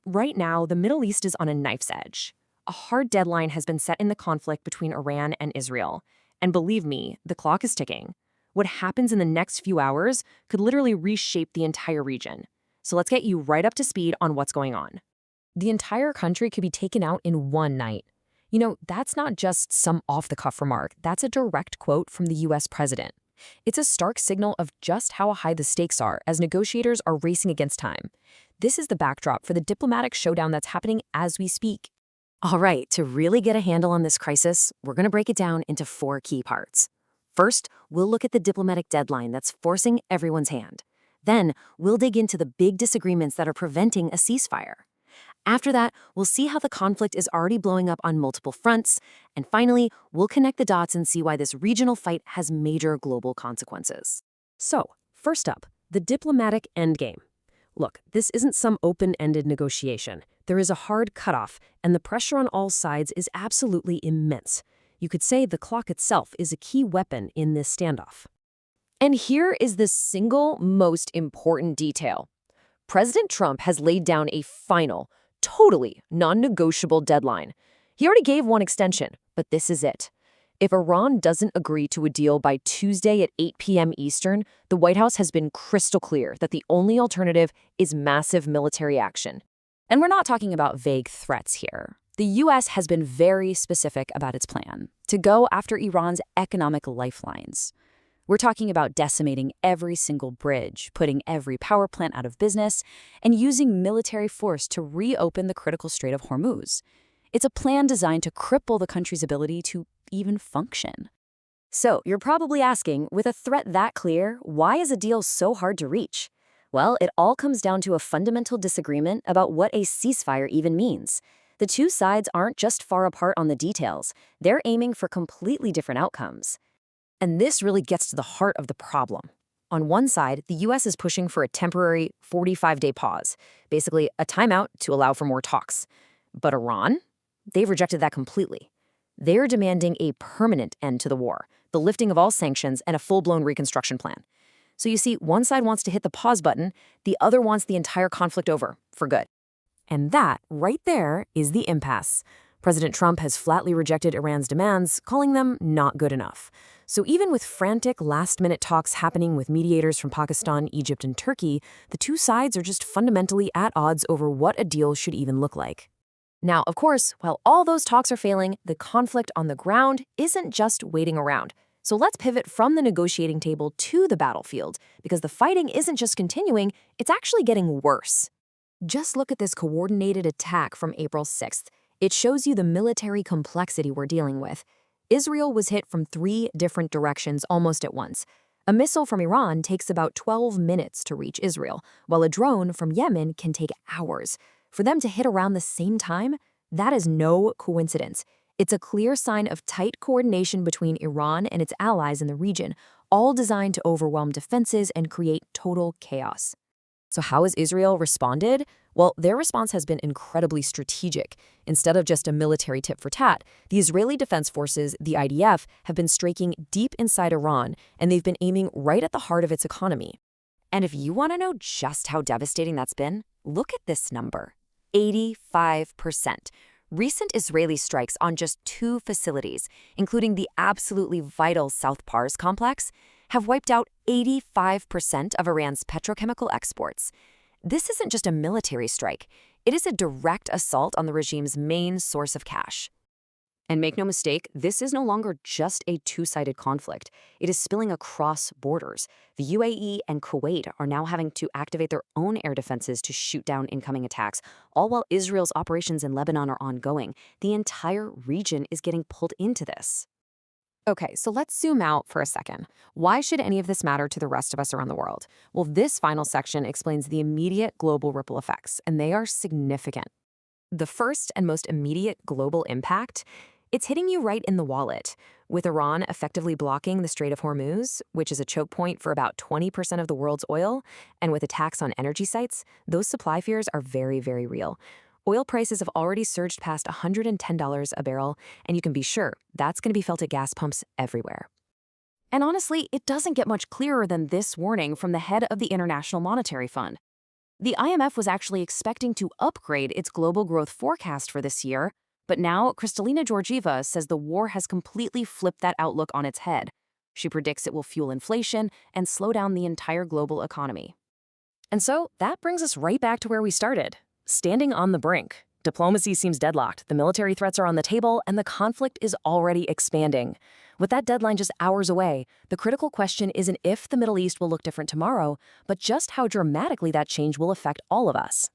Right now, the Middle East is on a knife's edge. A hard deadline has been set in the conflict between Iran and Israel. And believe me, the clock is ticking. What happens in the next few hours could literally reshape the entire region. So let's get you right up to speed on what's going on. The entire country could be taken out in one night. That's not just some off-the-cuff remark. That's a direct quote from the US president. It's a stark signal of just how high the stakes are as negotiators are racing against time. This is the backdrop for the diplomatic showdown that's happening as we speak. All right, to really get a handle on this crisis, we're going to break it down into 4 key parts. First, we'll look at the diplomatic deadline that's forcing everyone's hand. Then, we'll dig into the big disagreements that are preventing a ceasefire. After that, we'll see how the conflict is already blowing up on multiple fronts. And finally, we'll connect the dots and see why this regional fight has major global consequences. So, first up, the diplomatic endgame. Look, this isn't some open-ended negotiation. There is a hard cutoff, and the pressure on all sides is absolutely immense. You could say the clock itself is a key weapon in this standoff. And here is the single most important detail. President Trump has laid down a final, totally non-negotiable deadline. He already gave one extension, but this is it. If Iran doesn't agree to a deal by Tuesday at 8 p.m. Eastern, the White House has been crystal clear that the only alternative is massive military action. And we're not talking about vague threats here. The U.S. has been very specific about its plan to go after Iran's economic lifelines. We're talking about decimating every single bridge, putting every power plant out of business, and using military force to reopen the critical Strait of Hormuz. It's a plan designed to cripple the country's ability to even function. So, you're probably asking, with a threat that clear, why is a deal so hard to reach? Well, it all comes down to a fundamental disagreement about what a ceasefire even means. The two sides aren't just far apart on the details, they're aiming for completely different outcomes. And this really gets to the heart of the problem. On one side, the U.S. is pushing for a temporary 45-day pause, basically a timeout to allow for more talks. But Iran? They've rejected that completely. They're demanding a permanent end to the war, the lifting of all sanctions, and a full-blown reconstruction plan. So you see, one side wants to hit the pause button, the other wants the entire conflict over, for good. And that, right there, is the impasse. President Trump has flatly rejected Iran's demands, calling them not good enough. So even with frantic last-minute talks happening with mediators from Pakistan, Egypt, and Turkey, the two sides are just fundamentally at odds over what a deal should even look like. Now, of course, while all those talks are failing, the conflict on the ground isn't just waiting around. So let's pivot from the negotiating table to the battlefield, because the fighting isn't just continuing, it's actually getting worse. Just look at this coordinated attack from April 6th. It shows you the military complexity we're dealing with. Israel was hit from 3 different directions almost at once. A missile from Iran takes about 12 minutes to reach Israel, while a drone from Yemen can take hours. For them to hit around the same time, that is no coincidence. It's a clear sign of tight coordination between Iran and its allies in the region, all designed to overwhelm defenses and create total chaos. So how has Israel responded? Well, their response has been incredibly strategic. Instead of just a military tit for tat, the Israeli Defense Forces, the IDF, have been striking deep inside Iran, and they've been aiming right at the heart of its economy. And if you want to know just how devastating that's been, look at this number. 85%. Recent Israeli strikes on just 2 facilities, including the absolutely vital South Pars complex, have wiped out 85% of Iran's petrochemical exports. This isn't just a military strike. It is a direct assault on the regime's main source of cash. And make no mistake, this is no longer just a two-sided conflict. It is spilling across borders. The UAE and Kuwait are now having to activate their own air defenses to shoot down incoming attacks, all while Israel's operations in Lebanon are ongoing. The entire region is getting pulled into this. Okay, so let's zoom out for a second. Why should any of this matter to the rest of us around the world? Well, this final section explains the immediate global ripple effects, and they are significant. The first and most immediate global impact, it's hitting you right in the wallet. With Iran effectively blocking the Strait of Hormuz, which is a choke point for about 20% of the world's oil, and with attacks on energy sites, those supply fears are very, very real. Oil prices have already surged past $110 a barrel, and you can be sure that's going to be felt at gas pumps everywhere. And honestly, it doesn't get much clearer than this warning from the head of the International Monetary Fund. The IMF was actually expecting to upgrade its global growth forecast for this year, but now Kristalina Georgieva says the war has completely flipped that outlook on its head. She predicts it will fuel inflation and slow down the entire global economy. And so that brings us right back to where we started, standing on the brink. Diplomacy seems deadlocked, the military threats are on the table, and the conflict is already expanding. With that deadline just hours away, the critical question isn't if the Middle East will look different tomorrow, but just how dramatically that change will affect all of us.